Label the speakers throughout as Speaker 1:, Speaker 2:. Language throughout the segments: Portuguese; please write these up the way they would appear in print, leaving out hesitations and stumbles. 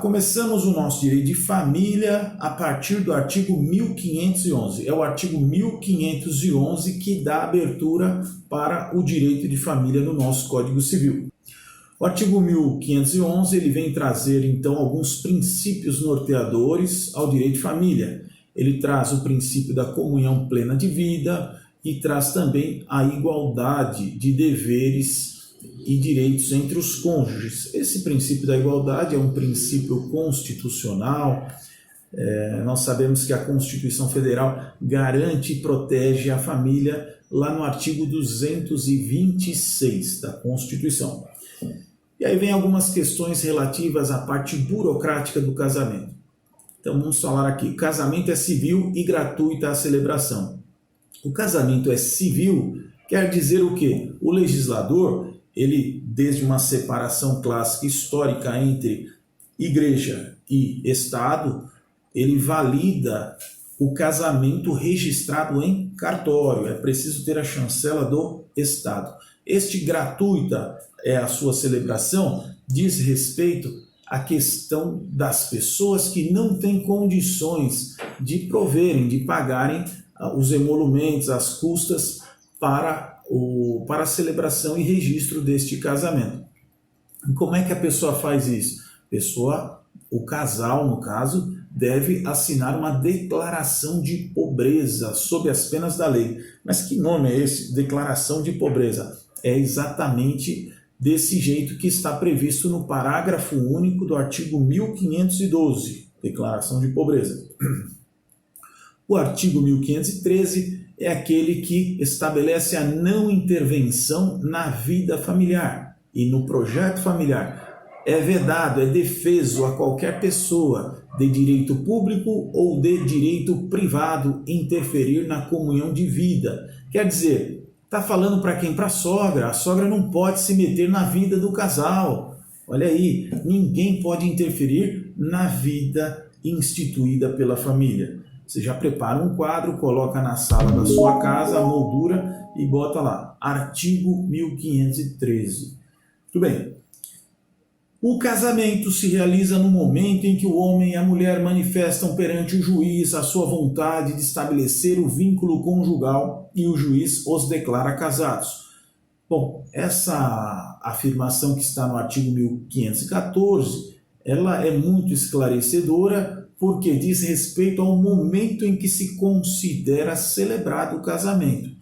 Speaker 1: começamos o nosso direito de família a partir do artigo 1511. É o artigo 1511 que dá abertura para o direito de família no nosso Código Civil. O artigo 1511 ele vem trazer, então, alguns princípios norteadores ao direito de família. Ele traz o princípio da comunhão plena de vida e traz também a igualdade de deveres e direitos entre os cônjuges. Esse princípio da igualdade é um princípio constitucional. Nós sabemos que a Constituição Federal garante e protege a família lá no artigo 226 da Constituição. E aí vem algumas questões relativas à parte burocrática do casamento. Então vamos falar aqui. Casamento é civil e gratuita a celebração. O casamento é civil quer dizer o quê? O legislador, ele, desde uma separação clássica histórica entre igreja e Estado, ele valida o casamento registrado em cartório. É preciso ter a chancela do Estado. Este gratuita é a sua celebração, diz respeito à questão das pessoas que não têm condições de proverem, de pagarem os emolumentos, as custas para a celebração e registro deste casamento. E como é que a pessoa faz isso? O casal, no caso, deve assinar uma declaração de pobreza sob as penas da lei. Mas que nome é esse? Declaração de pobreza. É exatamente desse jeito que está previsto no parágrafo único do artigo 1512, declaração de pobreza. O artigo 1513 é aquele que estabelece a não intervenção na vida familiar e no projeto familiar. É vedado, é defeso a qualquer pessoa de direito público ou de direito privado interferir na comunhão de vida. Quer dizer, está falando para quem? Para a sogra. A sogra não pode se meter na vida do casal. Olha aí, ninguém pode interferir na vida instituída pela família. Você já prepara um quadro, coloca na sala da sua casa, a moldura e bota lá, artigo 1513. Tudo bem. O casamento se realiza no momento em que o homem e a mulher manifestam perante o juiz a sua vontade de estabelecer o vínculo conjugal e o juiz os declara casados. Bom, essa afirmação que está no artigo 1514, ela é muito esclarecedora, porque diz respeito ao momento em que se considera celebrado o casamento.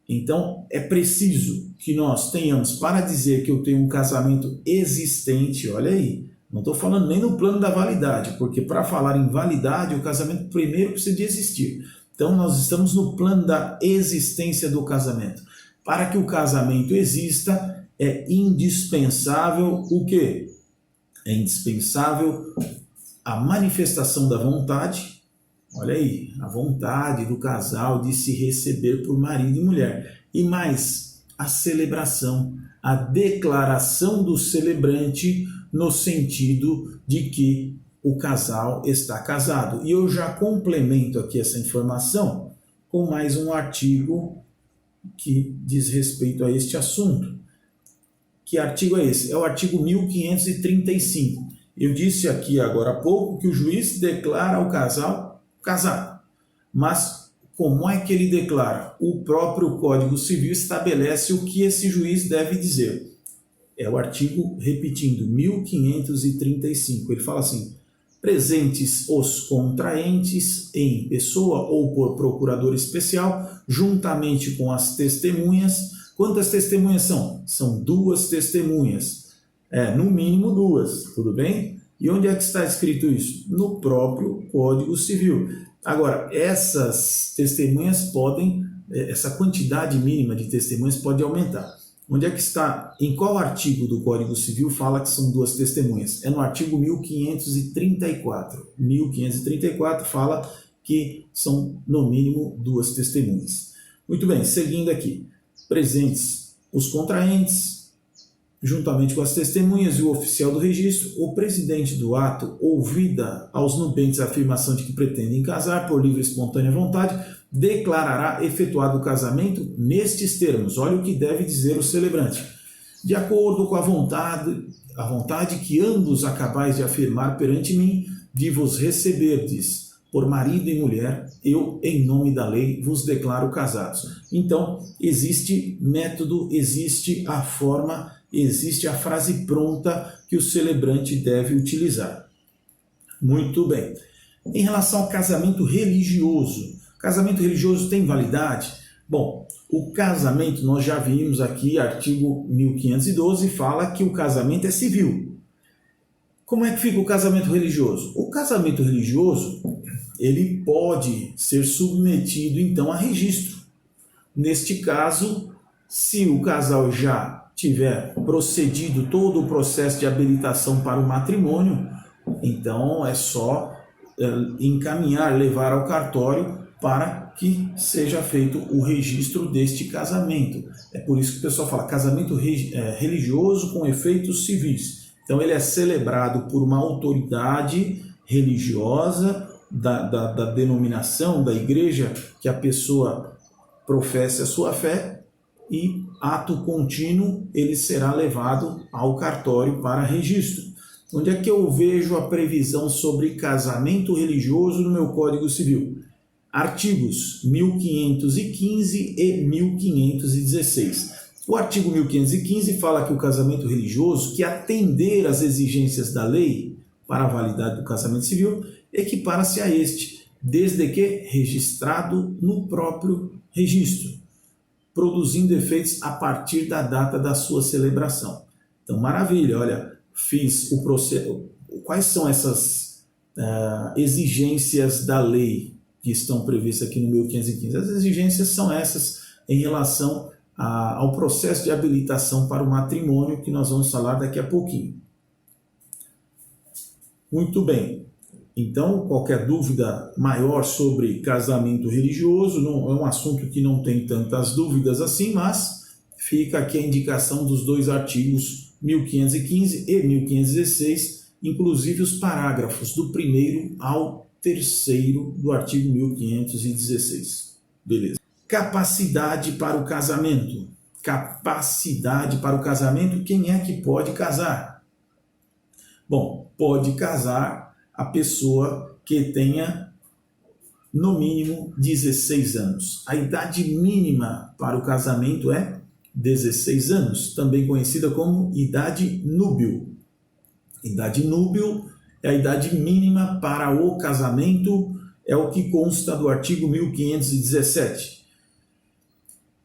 Speaker 1: Então, é preciso que nós tenhamos, para dizer que eu tenho um casamento existente, olha aí, não estou falando nem no plano da validade, porque para falar em validade, o casamento primeiro precisa de existir. Então, nós estamos no plano da existência do casamento. Para que o casamento exista, é indispensável o quê? É indispensável a manifestação da vontade, olha aí, a vontade do casal de se receber por marido e mulher. E mais, a celebração, a declaração do celebrante no sentido de que o casal está casado. E eu já complemento aqui essa informação com mais um artigo que diz respeito a este assunto. Que artigo é esse? É o artigo 1535. Eu disse aqui agora há pouco que o juiz declara o casal casado. Mas como é que ele declara? O próprio Código Civil estabelece o que esse juiz deve dizer. É o artigo, repetindo, 1535. Ele fala assim: presentes os contraentes em pessoa ou por procurador especial, juntamente com as testemunhas. Quantas testemunhas são? São 2 testemunhas. No mínimo 2, tudo bem? E onde é que está escrito isso? No próprio Código Civil. Agora, essas testemunhas podem, essa quantidade mínima de testemunhas pode aumentar. Onde é que está? Em qual artigo do Código Civil fala que são 2 testemunhas? É no artigo 1534. 1534 fala que são, no mínimo, 2 testemunhas. Muito bem, seguindo aqui. Presentes os contraentes, juntamente com as testemunhas e o oficial do registro, o presidente do ato, ouvida aos nubentes a afirmação de que pretendem casar por livre e espontânea vontade, declarará efetuado o casamento nestes termos. Olha o que deve dizer o celebrante. de acordo com a vontade que ambos acabais de afirmar perante mim, de vos receberdes por marido e mulher, eu, em nome da lei, vos declaro casados. Então, existe método, existe a forma, existe a frase pronta que o celebrante deve utilizar. Muito bem. Em relação ao casamento religioso tem validade? Bom, o casamento, nós já vimos aqui, artigo 1512, fala que o casamento é civil. Como é que fica o casamento religioso? O casamento religioso, ele pode ser submetido, então, a registro. Neste caso, se o casal já tiver procedido todo o processo de habilitação para o matrimônio, então é só encaminhar, levar ao cartório para que seja feito o registro deste casamento. É por isso que o pessoal fala casamento religioso com efeitos civis. Então ele é celebrado por uma autoridade religiosa da denominação, da igreja que a pessoa professe a sua fé, e ato contínuo ele será levado ao cartório para registro. Onde é que eu vejo a previsão sobre casamento religioso no meu Código Civil? Artigos 1515 e 1516. O artigo 1515 fala que o casamento religioso, que atender às exigências da lei para a validade do casamento civil, equipara-se a este, desde que registrado no próprio registro, produzindo efeitos a partir da data da sua celebração. Então, maravilha, olha, fiz o processo. Quais são essas exigências da lei que estão previstas aqui no 1515? As exigências são essas em relação ao processo de habilitação para o matrimônio, que nós vamos falar daqui a pouquinho. Muito bem. Então, qualquer dúvida maior sobre casamento religioso, não, é um assunto que não tem tantas dúvidas assim, mas fica aqui a indicação dos dois artigos 1515 e 1516, inclusive os parágrafos do 1º ao 3º do artigo 1516. Beleza. Capacidade para o casamento. Capacidade para o casamento, quem é que pode casar? Bom, pode casar a pessoa que tenha no mínimo 16 anos. A idade mínima para o casamento é 16 anos, também conhecida como idade núbil. Idade núbil é a idade mínima para o casamento, é o que consta do artigo 1517.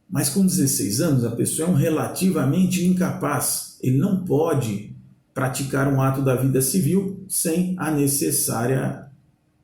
Speaker 1: Mas com 16 anos, a pessoa é um relativamente incapaz. Ele não pode praticar um ato da vida civil sem a necessária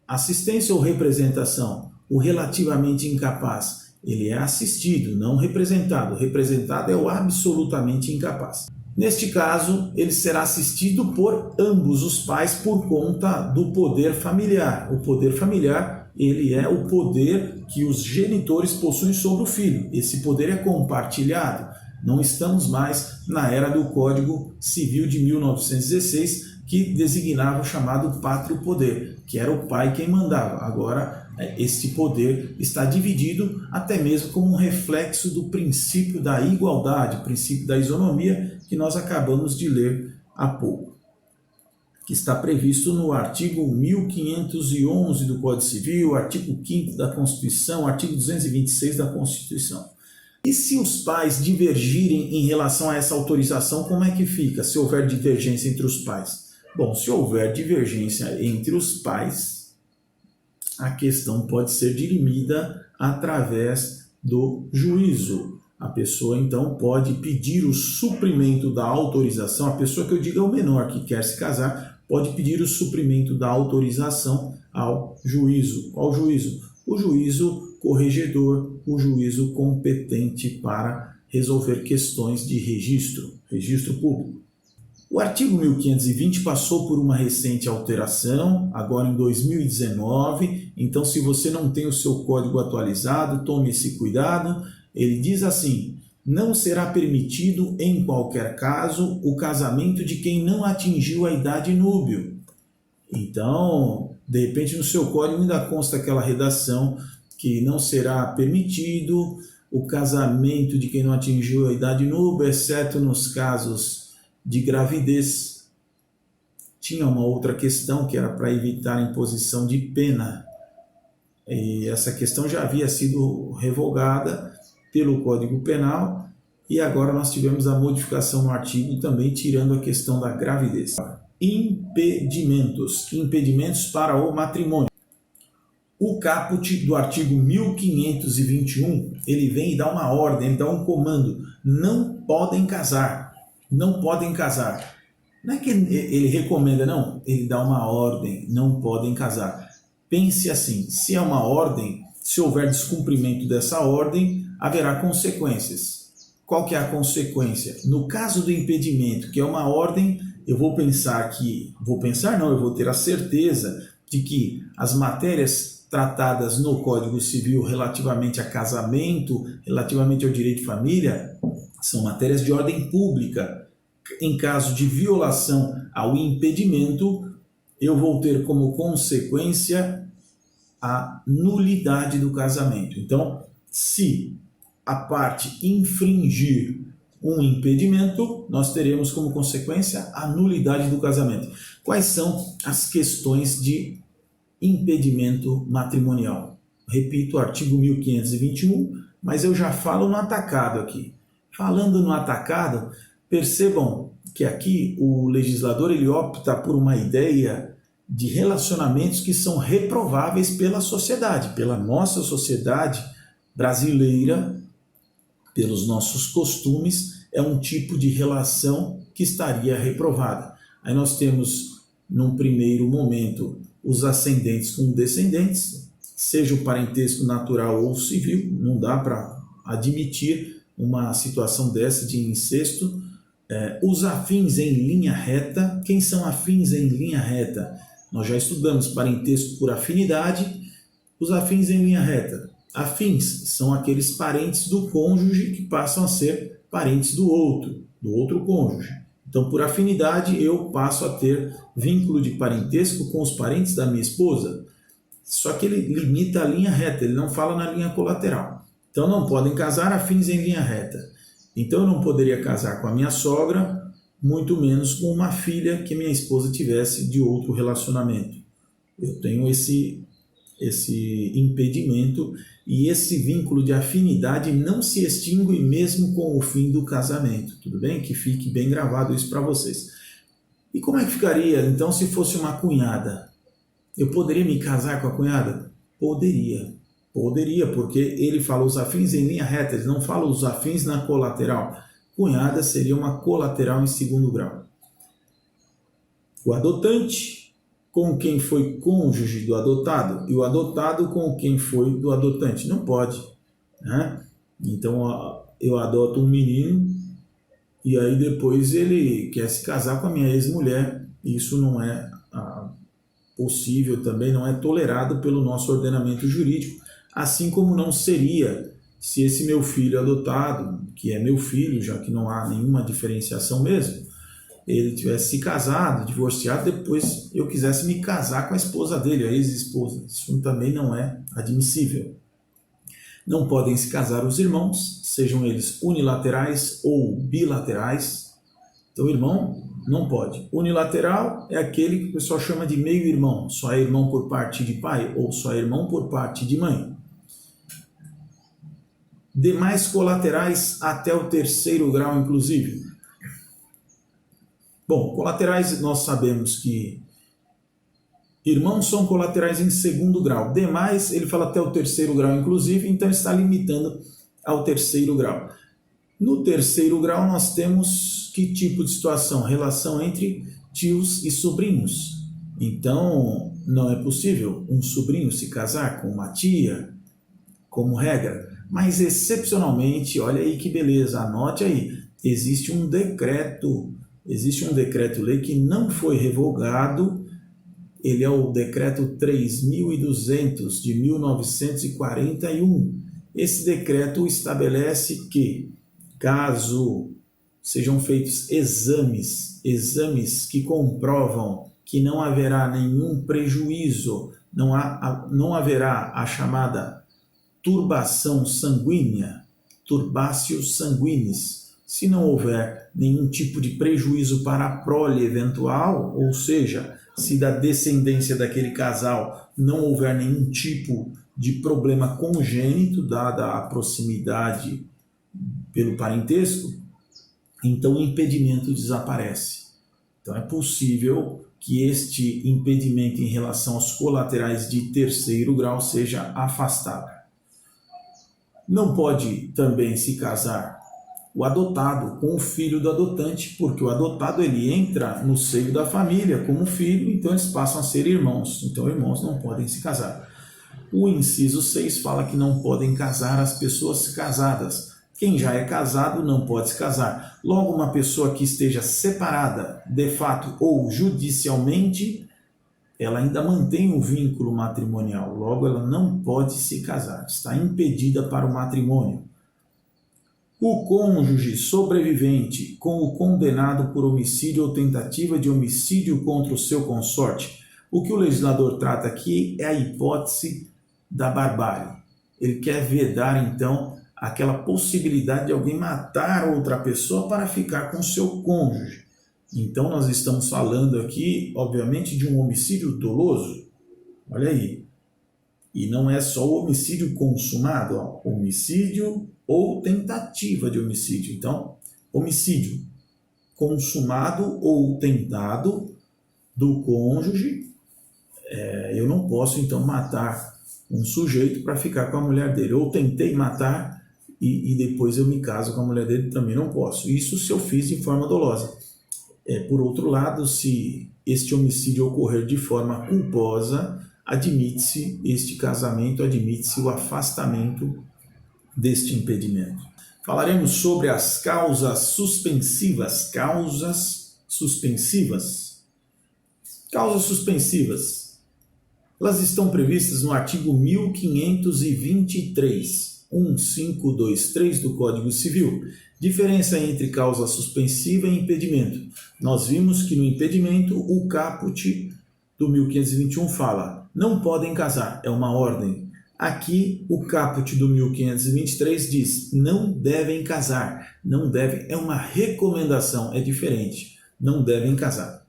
Speaker 1: assistência ou representação. O relativamente incapaz, ele é assistido, não representado. Representado é o absolutamente incapaz. Neste caso, ele será assistido por ambos os pais por conta do poder familiar. O poder familiar, ele é o poder que os genitores possuem sobre o filho. Esse poder é compartilhado. Não estamos mais na era do Código Civil de 1916, que designava o chamado pátrio poder, que era o pai quem mandava. Agora, este poder está dividido até mesmo como um reflexo do princípio da igualdade, princípio da isonomia, que nós acabamos de ler há pouco, que está previsto no artigo 1511 do Código Civil, artigo 5º da Constituição, artigo 226 da Constituição. E se os pais divergirem em relação a essa autorização, como é que fica se houver divergência entre os pais? Bom, se houver divergência entre os pais, a questão pode ser dirimida através do juízo. A pessoa, então, pode pedir o suprimento da autorização. A pessoa que eu digo é o menor que quer se casar, pode pedir o suprimento da autorização ao juízo. Qual juízo? O juízo corregedor, o juízo competente para resolver questões de registro público. O artigo 1520 passou por uma recente alteração, agora em 2019, então se você não tem o seu código atualizado, tome esse cuidado. Ele diz assim: não será permitido, em qualquer caso, o casamento de quem não atingiu a idade núbil. Então, de repente no seu código ainda consta aquela redação que não será permitido o casamento de quem não atingiu a idade núbil, exceto nos casos de gravidez. Tinha uma outra questão que era para evitar a imposição de pena. E essa questão já havia sido revogada pelo Código Penal e agora nós tivemos a modificação no artigo também tirando a questão da gravidez. Impedimentos. Impedimentos para o matrimônio. O caput do artigo 1521, ele vem e dá uma ordem, ele dá um comando. Não podem casar. Não podem casar. Não é que ele recomenda, não. Ele dá uma ordem. Não podem casar. Pense assim, se é uma ordem, se houver descumprimento dessa ordem, haverá consequências. Qual que é a consequência? No caso do impedimento, que é uma ordem, eu vou ter a certeza de que as matérias tratadas no Código Civil relativamente a casamento, relativamente ao direito de família, são matérias de ordem pública. Em caso de violação ao impedimento, eu vou ter como consequência a nulidade do casamento. Então, se a parte infringir um impedimento, nós teremos como consequência a nulidade do casamento. Quais são as questões de impedimento matrimonial? Repito, artigo 1521, mas eu já falo no atacado aqui. Falando no atacado, percebam que aqui o legislador ele opta por uma ideia de relacionamentos que são reprováveis pela sociedade, pela nossa sociedade brasileira, pelos nossos costumes, é um tipo de relação que estaria reprovada. Aí nós temos, num primeiro momento, os ascendentes com descendentes, seja o parentesco natural ou civil, não dá para admitir uma situação dessa de incesto. Os afins em linha reta. Quem são afins em linha reta? Nós já estudamos parentesco por afinidade. Os afins em linha reta. Afins são aqueles parentes do cônjuge que passam a ser parentes do outro cônjuge. Então, por afinidade, eu passo a ter vínculo de parentesco com os parentes da minha esposa. Só que ele limita a linha reta, ele não fala na linha colateral. Então, não podem casar afins em linha reta. Então, eu não poderia casar com a minha sogra, muito menos com uma filha que minha esposa tivesse de outro relacionamento. Eu tenho esse impedimento e esse vínculo de afinidade não se extingue mesmo com o fim do casamento. Tudo bem? Que fique bem gravado isso para vocês. E como é que ficaria, então, se fosse uma cunhada? Eu poderia me casar com a cunhada? Poderia, porque ele fala os afins em linha reta, ele não fala os afins na colateral. Cunhada seria uma colateral em segundo grau. O adotante com quem foi cônjuge do adotado e o adotado com quem foi do adotante. Não pode, né? Então, eu adoto um menino e aí depois ele quer se casar com a minha ex-mulher. Isso não é possível, também não é tolerado pelo nosso ordenamento jurídico, assim como não seria se esse meu filho adotado, que é meu filho, já que não há nenhuma diferenciação mesmo, ele tivesse se casado, divorciado, depois eu quisesse me casar com a esposa dele, a ex-esposa. Isso também não é admissível. Não podem se casar os irmãos, sejam eles unilaterais ou bilaterais. Então, irmão não pode. Unilateral é aquele que o pessoal chama de meio-irmão. Só é irmão por parte de pai ou só é irmão por parte de mãe. Demais colaterais até o terceiro grau, inclusive. Bom, colaterais nós sabemos que irmãos são colaterais em segundo grau. Demais, ele fala até o terceiro grau, inclusive, então está limitando ao terceiro grau. No terceiro grau nós temos que tipo de situação? Relação entre tios e sobrinhos. Então, não é possível um sobrinho se casar com uma tia, como regra. Mas, excepcionalmente, olha aí que beleza, anote aí, existe um decreto-lei que não foi revogado, ele é o decreto 3.200 de 1941. Esse decreto estabelece que, caso sejam feitos exames que comprovam que não haverá nenhum prejuízo, não haverá a chamada turbação sanguínea, turbatio sanguinis. Se não houver nenhum tipo de prejuízo para a prole eventual, ou seja, se da descendência daquele casal não houver nenhum tipo de problema congênito, dada a proximidade pelo parentesco, então o impedimento desaparece. Então é possível que este impedimento em relação aos colaterais de terceiro grau seja afastado. Não pode também se casar o adotado com o filho do adotante, porque o adotado ele entra no seio da família como filho, então eles passam a ser irmãos. Então irmãos não podem se casar. O inciso 6 fala que não podem casar as pessoas casadas. Quem já é casado não pode se casar. Logo, uma pessoa que esteja separada, de fato ou judicialmente, ela ainda mantém o vínculo matrimonial. Logo, ela não pode se casar. Está impedida para o matrimônio. O cônjuge sobrevivente com o condenado por homicídio ou tentativa de homicídio contra o seu consorte. O que o legislador trata aqui é a hipótese da barbárie. Ele quer vedar, então, aquela possibilidade de alguém matar outra pessoa para ficar com seu cônjuge. Então, nós estamos falando aqui, obviamente, de um homicídio doloso. Olha aí. E não é só o homicídio consumado, ó. Homicídio ou tentativa de homicídio. Então, homicídio consumado ou tentado do cônjuge, eu não posso, então, matar um sujeito para ficar com a mulher dele. Ou tentei matar e depois eu me caso com a mulher dele, também não posso. Isso se eu fiz de forma dolosa. Por outro lado, se este homicídio ocorrer de forma culposa, admite-se este casamento, admite-se o afastamento deste impedimento. Falaremos sobre as causas suspensivas. Causas suspensivas. Causas suspensivas. Elas estão previstas no artigo 1523, 1523 do Código Civil. Diferença entre causa suspensiva e impedimento. Nós vimos que no impedimento o caput do 1521 fala: não podem casar, é uma ordem. Aqui o caput do 1523 diz: não devem casar. Não devem, é uma recomendação, é diferente. Não devem casar.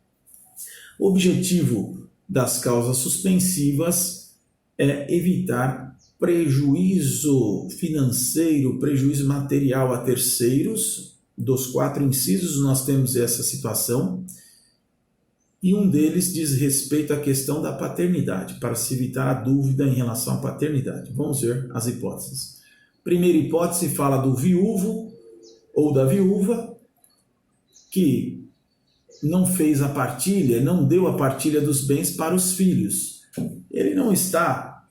Speaker 1: O objetivo das causas suspensivas é evitar prejuízo financeiro, prejuízo material a terceiros. Dos 4 incisos nós temos essa situação. E um deles diz respeito à questão da paternidade, para se evitar a dúvida em relação à paternidade. Vamos ver as hipóteses. Primeira hipótese fala do viúvo ou da viúva que não fez a partilha, não deu a partilha dos bens para os filhos. Ele não está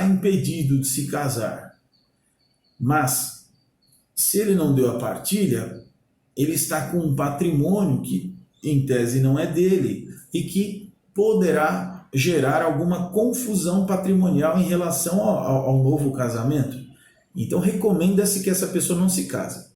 Speaker 1: impedido de se casar. Mas, se ele não deu a partilha, ele está com um patrimônio que em tese não é dele, e que poderá gerar alguma confusão patrimonial em relação ao novo casamento. Então recomenda-se que essa pessoa não se case.